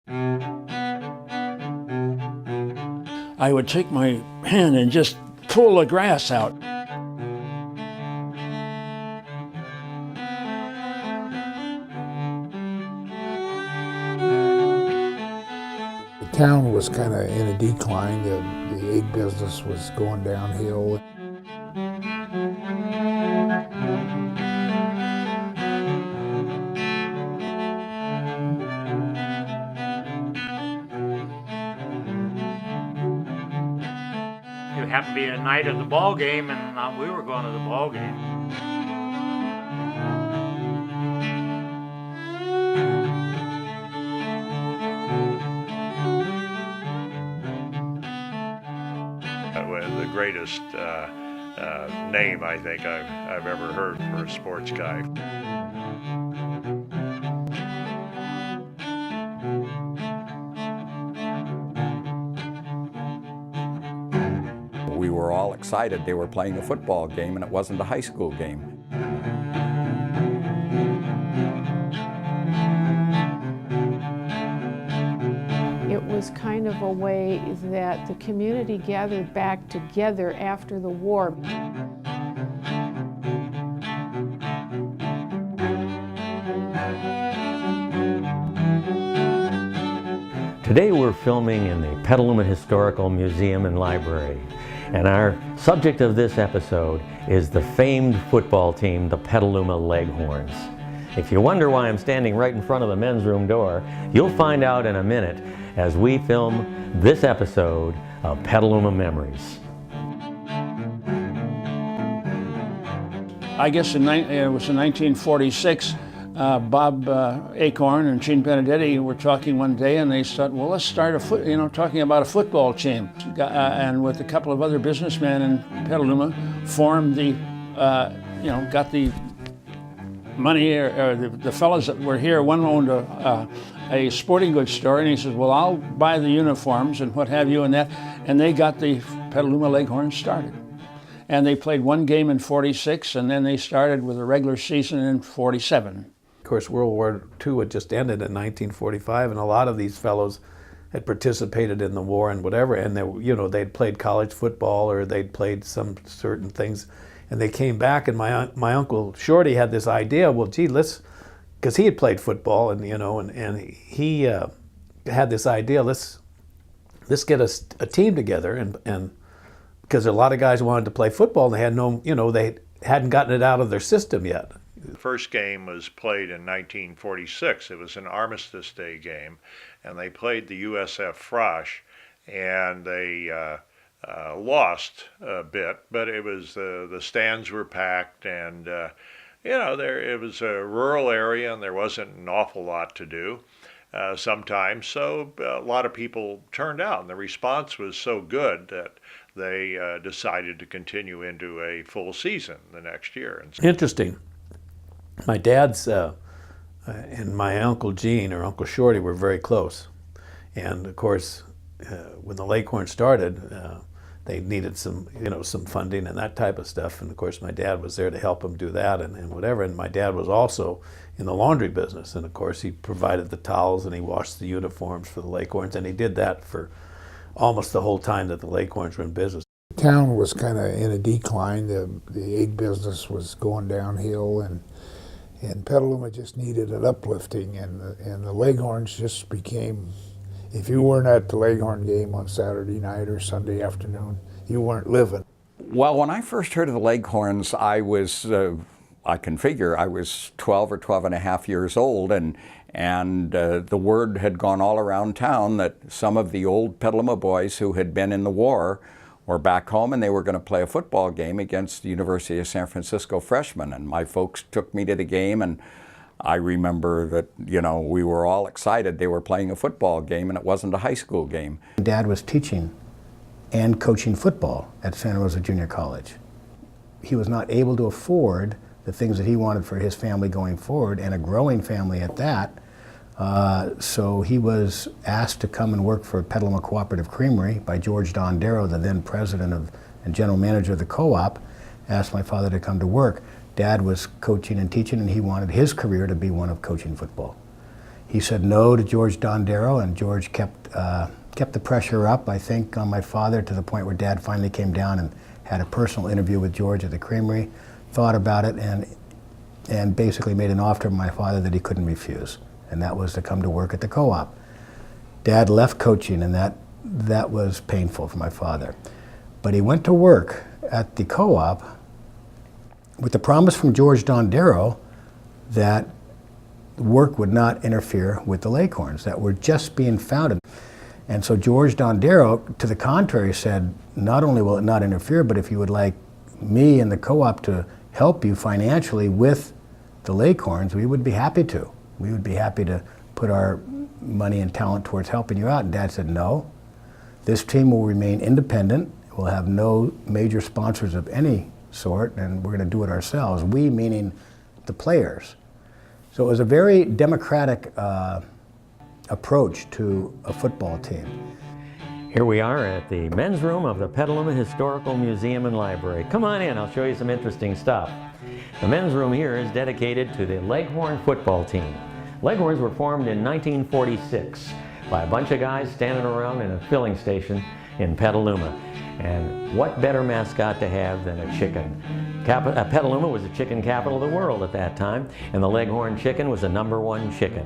I would take my hand and just pull the grass out. The town was kind of in a decline. The egg business was going downhill. It happened to be a night of the ball game, and we were going to the ball game. The greatest name I think I've ever heard for a sports guy. We were all excited. They were playing a football game, and it wasn't a high school game. It was kind of a way that the community gathered back together after the war. Today we're filming in the Petaluma Historical Museum and Library, and our subject of this episode is the famed football team, the Petaluma Leghorns. If you wonder why I'm standing right in front of the men's room door, you'll find out in a minute as we film this episode of Petaluma Memories. I guess it was in 1946, Bob Acorn and Gene Benedetti were talking one day, and they said, well, let's start talking about a football team. And with a couple of other businessmen in Petaluma, formed the, got the money, or the fellows that were here. One owned a sporting goods store, and he says, well, I'll buy the uniforms and what have you and that. And they got the Petaluma Leghorns started. And they played one game in 46, and then they started with a regular season in 47. Of course, World War II had just ended in 1945, and a lot of these fellows had participated in the war and whatever, and they'd played college football or they'd played some certain things, and they came back, and my uncle Shorty had this idea, well, gee, because he had played football, and he had this idea, let's get a team together, and because a lot of guys wanted to play football, and they hadn't gotten it out of their system yet. The first game was played in 1946. It was an Armistice Day game, and they played the USF Frosh, and they lost a bit, but it was the stands were packed, and it was a rural area, and there wasn't an awful lot to do sometimes, so a lot of people turned out, and the response was so good that they decided to continue into a full season the next year. Interesting. My dad's and my Uncle Gene, or Uncle Shorty, were very close. And of course, when the Leghorns started, they needed some funding and that type of stuff. And of course, my dad was there to help them do that and whatever. And my dad was also in the laundry business. And of course, he provided the towels and he washed the uniforms for the Leghorns. And he did that for almost the whole time that the Leghorns were in business. The town was kind of in a decline. The egg business was going downhill, and Petaluma just needed an uplifting, and the Leghorns just became, if you weren't at the Leghorn game on Saturday night or Sunday afternoon, you weren't living. Well, when I first heard of the Leghorns, I was, I can figure, I was 12 or 12 and a half years old, and the word had gone all around town that some of the old Petaluma boys who had been in the war were back home, and they were going to play a football game against the University of San Francisco freshmen. And my folks took me to the game, and I remember that, we were all excited. They were playing a football game, and it wasn't a high school game. Dad was teaching and coaching football at Santa Rosa Junior College. He was not able to afford the things that he wanted for his family going forward, and a growing family at that. So he was asked to come and work for Petaluma Cooperative Creamery by George Dondero, the then president and general manager of the co-op. Asked my father to come to work. Dad was coaching and teaching, and he wanted his career to be one of coaching football. He said no to George Dondero, and George kept the pressure up, I think, on my father, to the point where Dad finally came down and had a personal interview with George at the creamery, thought about it, and basically made an offer to my father that he couldn't refuse, and that was to come to work at the co-op. Dad left coaching, and that was painful for my father. But he went to work at the co-op with the promise from George Dondero that work would not interfere with the Leghorns that were just being founded. And so George Dondero, to the contrary, said, not only will it not interfere, but if you would like me and the co-op to help you financially with the Leghorns, we would be happy to. We would be happy to put our money and talent towards helping you out. And Dad said, no, this team will remain independent. We'll have no major sponsors of any sort, and we're going to do it ourselves. We meaning the players. So it was a very democratic approach to a football team. Here we are at the men's room of the Petaluma Historical Museum and Library. Come on in, I'll show you some interesting stuff. The men's room here is dedicated to the Leghorn football team. Leghorns were formed in 1946 by a bunch of guys standing around in a filling station in Petaluma. And what better mascot to have than a chicken? Petaluma was the chicken capital of the world at that time, and the Leghorn chicken was the #1 chicken.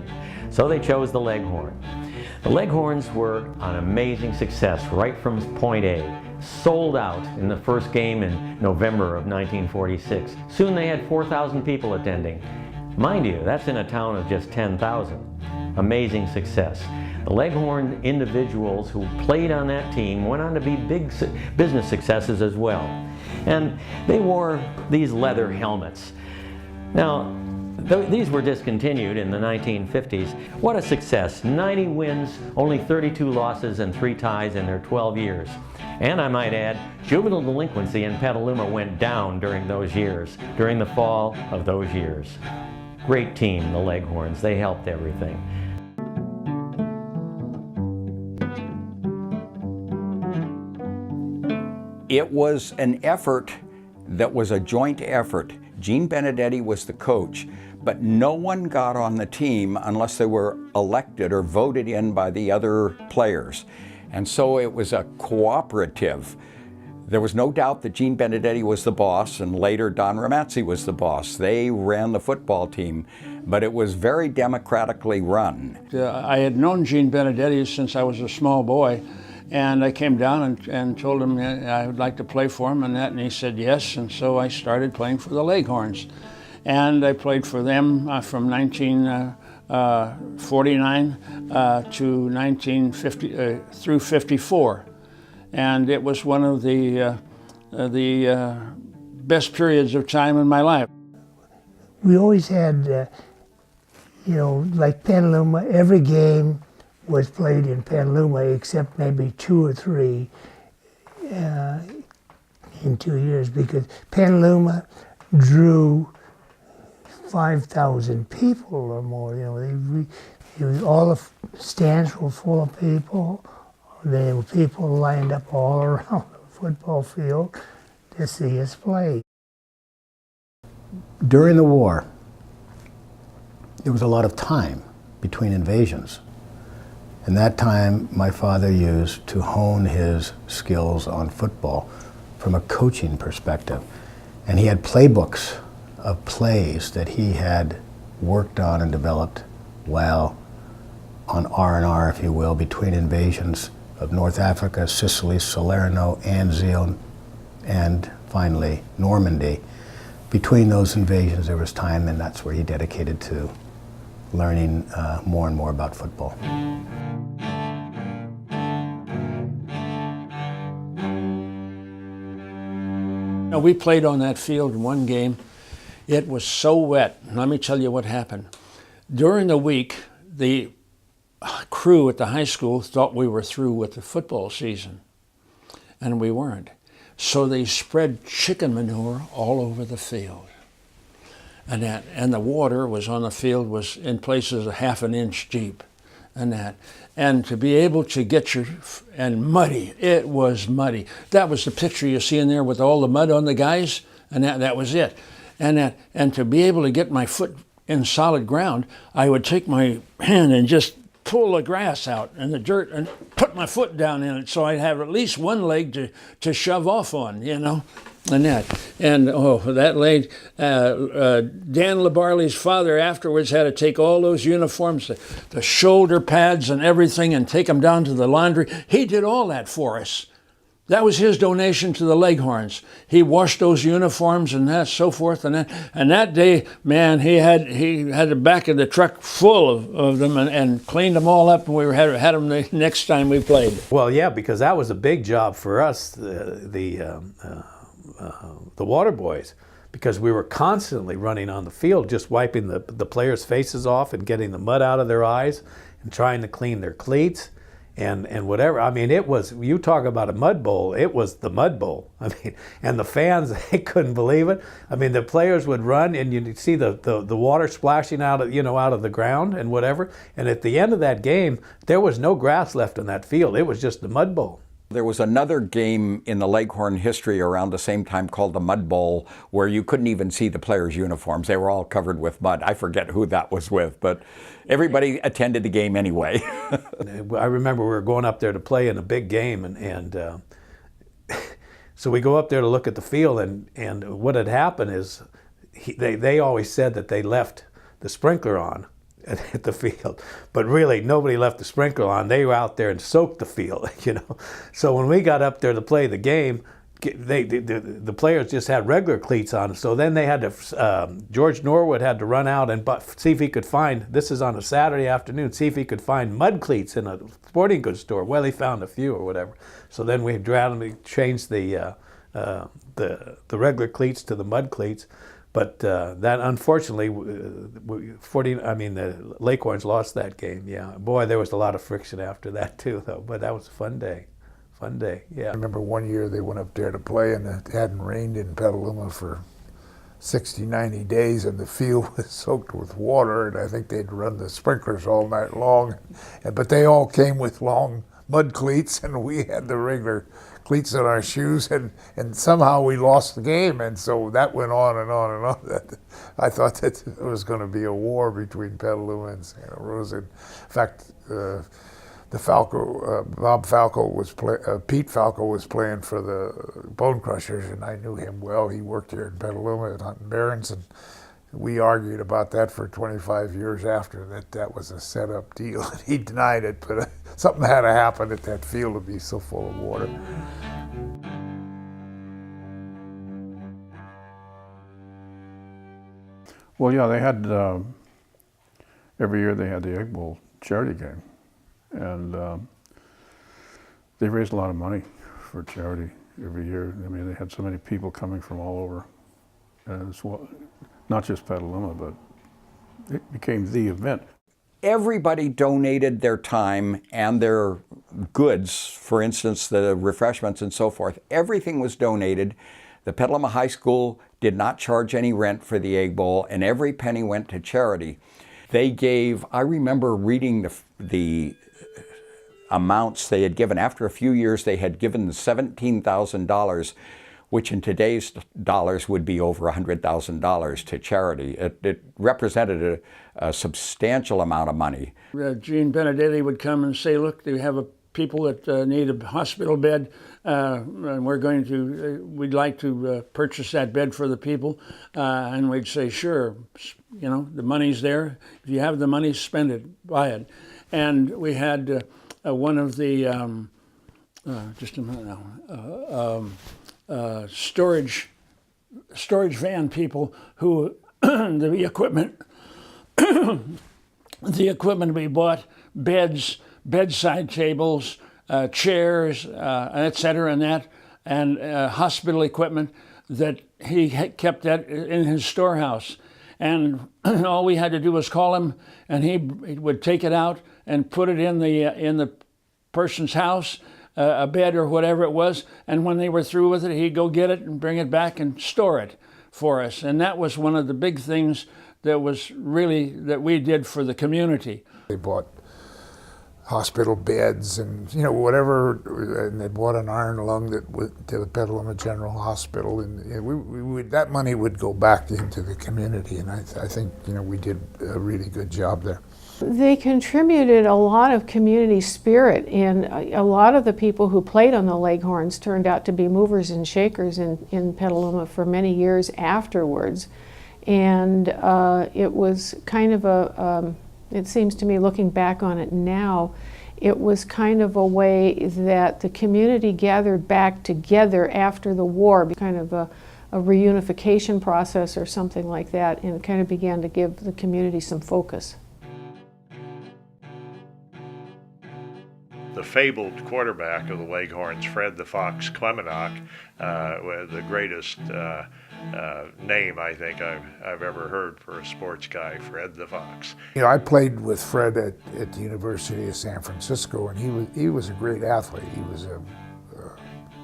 So they chose the Leghorn. The Leghorns were an amazing success right from point A. Sold out in the first game in November of 1946. Soon they had 4,000 people attending. Mind you, that's in a town of just 10,000. Amazing success. The Leghorn individuals who played on that team went on to be big business successes as well. And they wore these leather helmets. Now, these were discontinued in the 1950s. What a success. 90 wins, only 32 losses, and 3 ties in their 12 years. And I might add, juvenile delinquency in Petaluma went down during those years, during the fall of those years. Great team, the Leghorns. They helped everything. It was an effort that was a joint effort. Gene Benedetti was the coach, but no one got on the team unless they were elected or voted in by the other players. And so it was a cooperative. There was no doubt that Gene Benedetti was the boss, and later Don Ramazzi was the boss. They ran the football team, but it was very democratically run. I had known Gene Benedetti since I was a small boy, and I came down and told him I would like to play for him and that, and he said yes, and so I started playing for the Leghorns. And I played for them from 1949 to 1950 through 54, and it was one of the best periods of time in my life. We always had, like Petaluma, every game was played in Petaluma except maybe 2 or 3 in 2 years, because Petaluma drew 5,000 people or more. All the stands were full of people. There were people lined up all around the football field to see us play. During the war, there was a lot of time between invasions. And that time my father used to hone his skills on football from a coaching perspective. And he had playbooks of plays that he had worked on and developed while on R&R, if you will, between invasions of North Africa, Sicily, Salerno, Anzio, and finally Normandy. Between those invasions there was time, and that's where he dedicated to learning more and more about football. Now, we played on that field in one game. It was so wet. Let me tell you what happened. During the week, the crew at the high school thought we were through with the football season, and we weren't. So they spread chicken manure all over the field. And the water was on the field was in places a half an inch deep, and to be able to get and muddy, it was muddy. That was the picture you see in there with all the mud on the guys, and that was it. And to be able to get my foot in solid ground, I would take my hand and just pull the grass out and the dirt and put my foot down in it so I'd have at least one leg to shove off on, you know, and that. And oh, that leg, Dan LaBarley's father afterwards had to take all those uniforms, the shoulder pads and everything, and take them down to the laundry. He did all that for us. That was his donation to the Leghorns. He washed those uniforms and that, so forth, and that day, man, he had the back of the truck full of them and cleaned them all up, and we had them the next time we played. Well, yeah, because that was a big job for us, the water boys, because we were constantly running on the field, just wiping the players' faces off and getting the mud out of their eyes and trying to clean their cleats. And whatever. I mean, it was, you talk about a mud bowl, it was the mud bowl. I mean, and the fans, they couldn't believe it. I mean, the players would run and you'd see the water splashing out of, out of the ground and whatever. And at the end of that game, there was no grass left in that field. It was just the mud bowl. There was another game in the Leghorn history around the same time called the Mud Bowl, where you couldn't even see the players' uniforms. They were all covered with mud. I forget who that was with, but everybody attended the game anyway. I remember we were going up there to play in a big game, and so we go up there to look at the field, and what had happened is they always said that they left the sprinkler on at the field, but really nobody left the sprinkler on. They were out there and soaked the field, So when we got up there to play the game, the players just had regular cleats on. So then they had to, George Norwood had to run out and see if he could find, this is on a Saturday afternoon, see if he could find mud cleats in a sporting goods store. Well, he found a few or whatever. So then we randomly changed the regular cleats to the mud cleats. But that, unfortunately, the Leghorns lost that game. Yeah, boy, there was a lot of friction after that too, though. But that was a fun day. Fun day. Yeah. I remember one year they went up there to play, and it hadn't rained in Petaluma for 60, 90 days, and the field was soaked with water. And I think they'd run the sprinklers all night long, but they all came with long mud cleats, and we had the regular cleats on our shoes, and somehow we lost the game, and so that went on and on and on. I thought that it was going to be a war between Petaluma and Santa Rosa. In fact, Bob Falco was Pete Falco was playing for the Bone Crushers, and I knew him well. He worked here in Petaluma at Hunt and Barons, and we argued about that for 25 years after that was a set-up deal. He denied it, but something had to happen at that field to be so full of water. Well, yeah, they had, every year they had the Egg Bowl charity game. And they raised a lot of money for charity every year. I mean, they had so many people coming from all over. Not just Petaluma, but it became the event. Everybody donated their time and their goods, for instance, the refreshments and so forth. Everything was donated. The Petaluma High School did not charge any rent for the Egg Bowl, and every penny went to charity. They gave, I remember reading the amounts they had given. After a few years, they had given $17,000, which in today's dollars would be over $100,000 to charity. It represented a substantial amount of money. Gene Benedetti would come and say, look, we have people that need a hospital bed, and we'd like to purchase that bed for the people. And we'd say, sure, the money's there. If you have the money, spend it, buy it. And we had one of the, just a minute now, storage van people who the equipment we bought, beds, bedside tables, chairs, etc. and hospital equipment that he kept that in his storehouse. And all we had to do was call him, and he would take it out and put it in the person's house, a bed or whatever it was, and when they were through with it, he'd go get it and bring it back and store it for us. And that was one of the big things that we did for the community. They bought hospital beds and, you know, whatever, and they bought an iron lung that went to the Petaluma General Hospital, and we would, that money would go back into the community, and I think, you know, we did a really good job there. They contributed a lot of community spirit, and a lot of the people who played on the Leghorns turned out to be movers and shakers in Petaluma for many years afterwards. And it was kind of a, it seems to me, looking back on it now, it was kind of a way that the community gathered back together after the war, kind of a reunification process or something like that, and it kind of began to give the community some focus. The fabled quarterback of the Leghorns, Fred the Fox Clemenok, the greatest name I think I've ever heard for a sports guy, Fred the Fox. You know, I played with Fred at the University of San Francisco, and he was a great athlete. He was a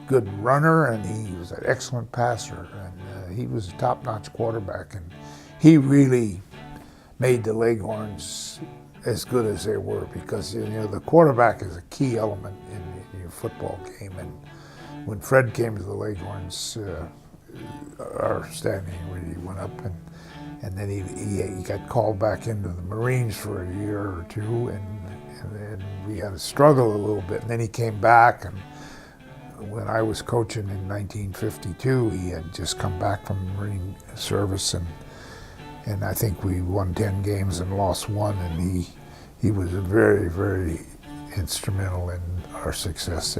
good runner, and he was an excellent passer, and he was a top-notch quarterback, and he really made the Leghorns as good as they were, because, you know, the quarterback is a key element in your football game. And when Fred came to the Leghorns, our standing really went up, and then he got called back into the Marines for a year or two, and then we had to struggle a little bit, and then he came back, and when I was coaching in 1952, he had just come back from Marine service, and I think we won 10 games and lost 1, and he was very, very instrumental in our success.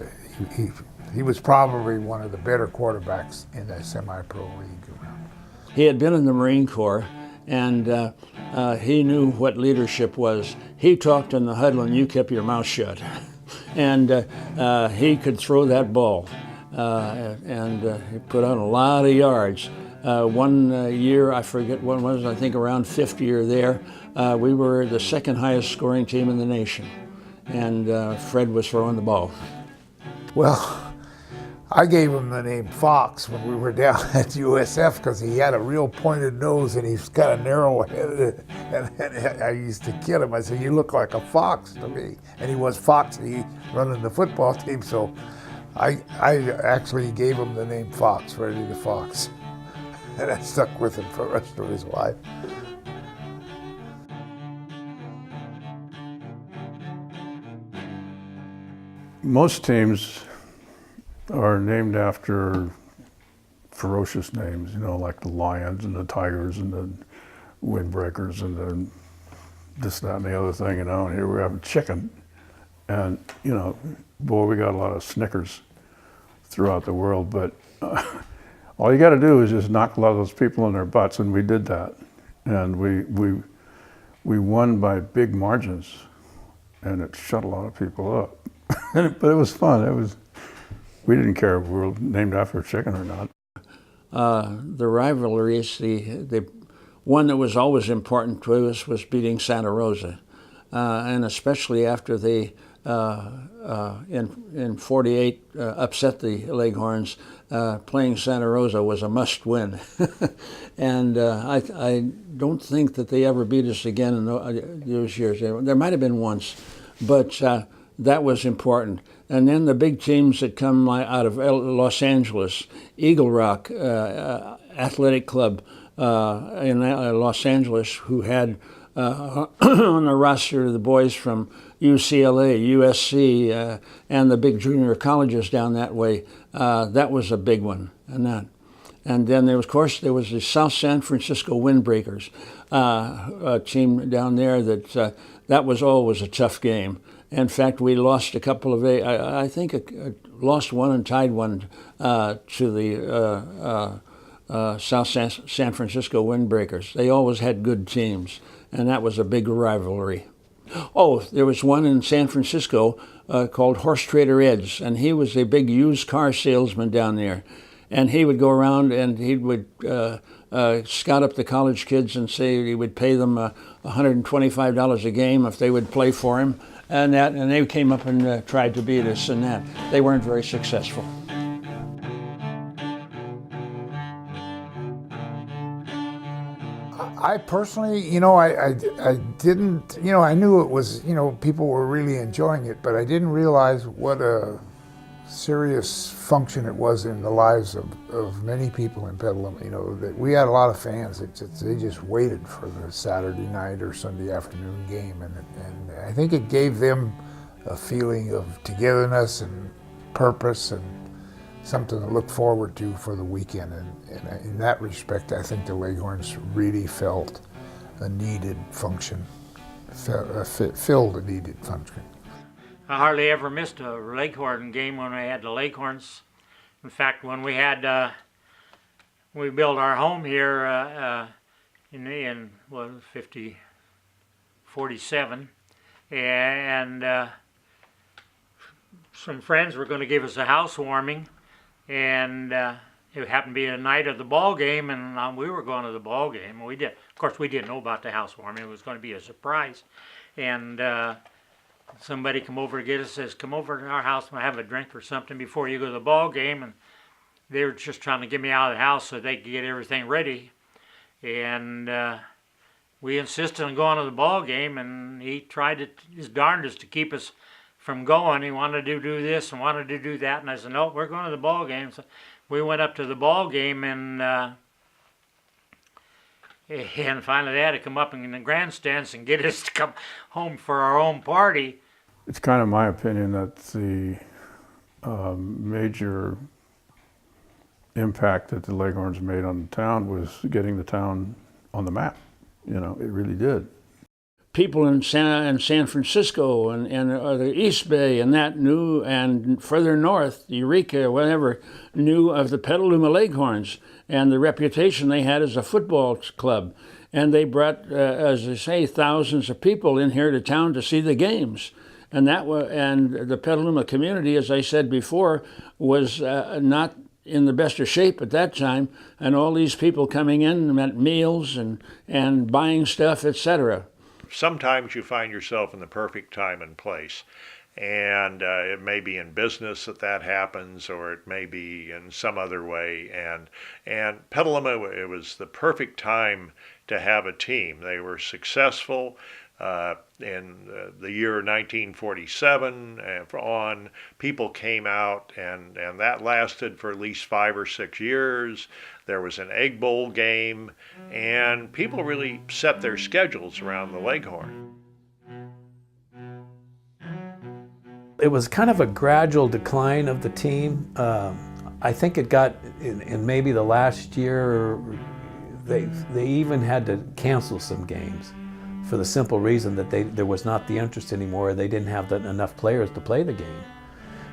He was probably one of the better quarterbacks in the semi-pro league around. He had been in the Marine Corps, and he knew what leadership was. He talked in the huddle and you kept your mouth shut. And he could throw that ball, and he put on a lot of yards. One year, I forget what it was, I think around 50 year there, we were the second highest scoring team in the nation, and Fred was throwing the ball. Well, I gave him the name Fox when we were down at USF because he had a real pointed nose and he's kind of narrow-headed, and I used to kid him. I said, "You look like a fox to me," and he was foxy running the football team, so I actually gave him the name Fox, Freddie the Fox. And that stuck with him for the rest of his life. Most teams are named after ferocious names, you know, like the Lions and the Tigers and the Windbreakers and the this, that, and the other thing, you know, and here we have chicken. And, you know, boy, we got a lot of Snickers throughout the world, but all you got to do is just knock a lot of those people in their butts, and we did that. And we won by big margins, and it shut a lot of people up. But it was fun. We didn't care if we were named after a chicken or not. The rivalries, the one that was always important to us was beating Santa Rosa, and especially after they in '48 upset the Leghorns. Playing Santa Rosa was a must-win, and I don't think that they ever beat us again in those years. There might have been once, but that was important. And then the big teams that come out of Los Angeles, Eagle Rock Athletic Club in Los Angeles, who had on the roster the boys from UCLA, USC, and the big junior colleges down that way. That was a big one, and then there was, of course, there was the South San Francisco Windbreakers, a team down there that was always a tough game. In fact, we lost a couple of, I think, lost one and tied one to the South San Francisco Windbreakers. They always had good teams, and that was a big rivalry. Oh, there was one in San Francisco called Horse Trader Ed's, and he was a big used car salesman down there. And he would go around and he would scout up the college kids and say he would pay them $125 a game if they would play for him. And they came up and tried to beat us, and that. They weren't very successful. I personally, I didn't, I knew it was, people were really enjoying it, but I didn't realize what a serious function it was in the lives of many people in Petaluma. That we had a lot of fans that they just waited for the Saturday night or Sunday afternoon game, and I think it gave them a feeling of togetherness and purpose and something to look forward to for the weekend. And in that respect, I think the Leghorns really felt a needed function, filled a needed function. I hardly ever missed a Leghorn game when we had the Leghorns. In fact, when we had we built our home here in 47, and some friends were going to give us a housewarming, and it happened to be a night of the ball game, and we were going to the ball game. We did, of course, we didn't know about the housewarming. It was going to be a surprise, and somebody come over to get us, says, come over to our house and have a drink or something before you go to the ball game. And they were just trying to get me out of the house so they could get everything ready. And we insisted on going to the ball game, and he tried his darndest to keep us from going. He wanted to do this and wanted to do that. And I said, no, we're going to the ball game. So we went up to the ball game, and finally they had to come up in the grandstands and get us to come home for our own party. It's kind of my opinion that the major impact that the Leghorns made on the town was getting the town on the map. It really did. People in San Francisco and the East Bay and that knew, and further north, Eureka, whatever, knew of the Petaluma Leghorns and the reputation they had as a football club. And they brought, as I say, thousands of people in here to town to see the games. And the Petaluma community, as I said before, was not in the best of shape at that time. And all these people coming in meant meals and buying stuff, etc. Sometimes you find yourself in the perfect time and place, and it may be in business that happens, or it may be in some other way. And Petaluma, it was the perfect time to have a team. They were successful. In the year 1947 on, people came out, and that lasted for at least 5 or 6 years. There was an Egg Bowl game, and people really set their schedules around the Leghorn. It was kind of a gradual decline of the team. I think it got, in maybe the last year, they even had to cancel some games, for the simple reason that there was not the interest anymore. They didn't have enough players to play the game.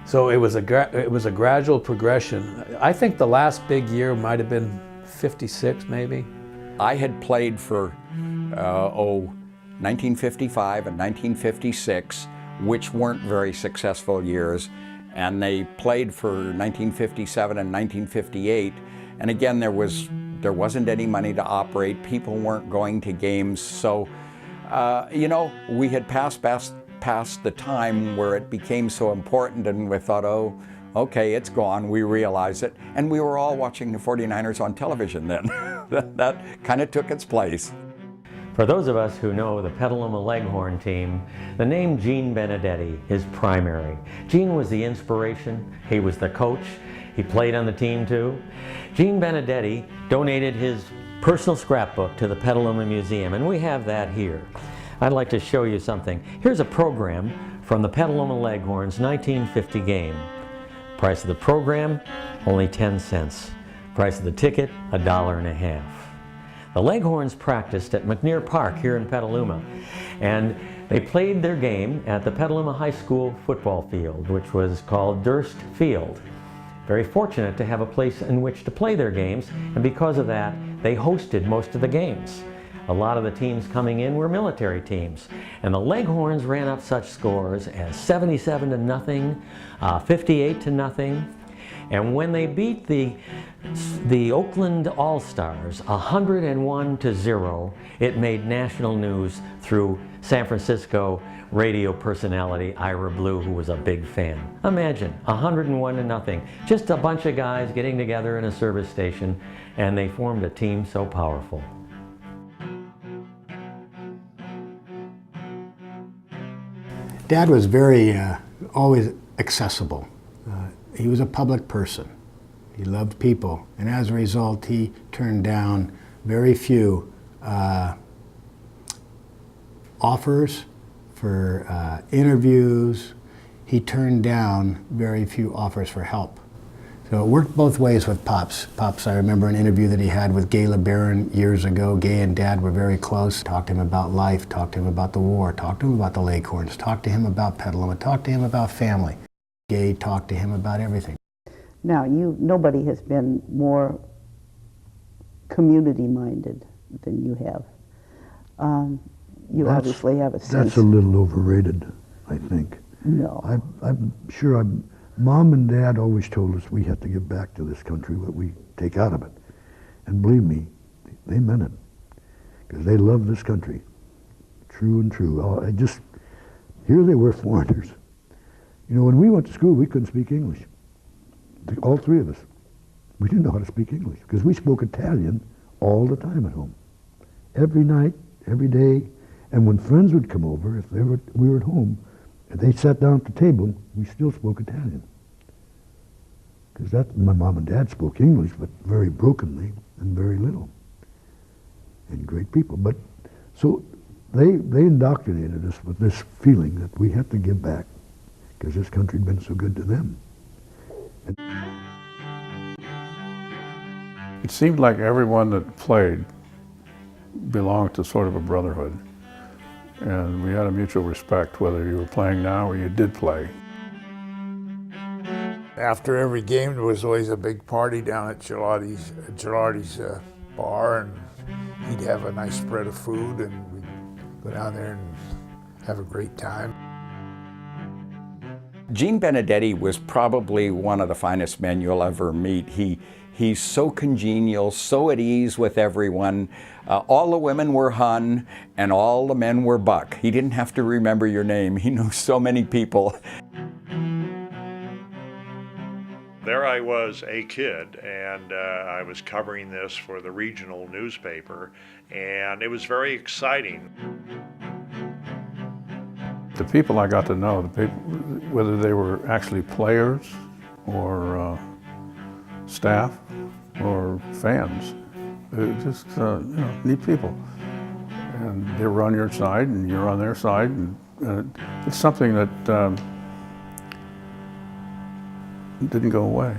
So it was a gradual progression. I think the last big year might have been 56, maybe. I had played for 1955 and 1956, which weren't very successful years, and they played for 1957 and 1958. And again, there wasn't any money to operate. People weren't going to games, so we had passed the time where it became so important, and we thought, oh, okay, it's gone. We realize it. And we were all watching the 49ers on television then. That kind of took its place. For those of us who know the Petaluma Leghorn team, the name Gene Benedetti is primary. Gene was the inspiration. He was the coach. He played on the team too. Gene Benedetti donated his personal scrapbook to the Petaluma Museum, and we have that here. I'd like to show you something. Here's a program from the Petaluma Leghorns 1950 game. Price of the program, only 10 cents. Price of the ticket, $1.50. The Leghorns practiced at McNear Park here in Petaluma, and they played their game at the Petaluma High School football field, which was called Durst Field. Very fortunate to have a place in which to play their games, and because of that, they hosted most of the games. A lot of the teams coming in were military teams, and the Leghorns ran up such scores as 77-0, 58-0, and when they beat the Oakland All-Stars 101-0, it made national news through San Francisco radio personality Ira Blue, who was a big fan. Imagine 101-0, just a bunch of guys getting together in a service station, and they formed a team so powerful. Dad was very, always accessible. He was a public person. He loved people, and as a result, he turned down very few offers for interviews. He turned down very few offers for help. So it worked both ways with Pops. Pops, I remember an interview that he had with Gay LeBaron years ago. Gay and Dad were very close. Talked to him about life, talked to him about the war, talked to him about the Leghorns, talked to him about Petaluma, talked to him about family. Gay talked to him about everything. Now, nobody has been more community-minded than you have. You obviously have a sense. That's a little overrated, I think. No. I'm sure Mom and Dad always told us we had to give back to this country what we take out of it. And believe me, they meant it. Because they love this country. True and true. Here they were foreigners. You know, when we went to school, we couldn't speak English. All three of us. We didn't know how to speak English because we spoke Italian all the time at home. Every night, every day. And when friends would come over, if we were at home, and they sat down at the table, we still spoke Italian. Because my mom and dad spoke English, but very brokenly and very little. And great people. But so they indoctrinated us with this feeling that we had to give back because this country had been so good to them. It seemed like everyone that played belonged to sort of a brotherhood. And we had a mutual respect whether you were playing now or you did play. After every game, there was always a big party down at Gilardi's bar, and he'd have a nice spread of food, and we'd go down there and have a great time. Gene Benedetti was probably one of the finest men you'll ever meet. He's so congenial, so at ease with everyone. All the women were Hun, and all the men were Buck. He didn't have to remember your name. He knew so many people. There I was, a kid, and I was covering this for the regional newspaper, and it was very exciting. The people I got to know, whether they were actually players or staff or fans, they're just neat people. And they were on your side and you're on their side, and it's something that didn't go away.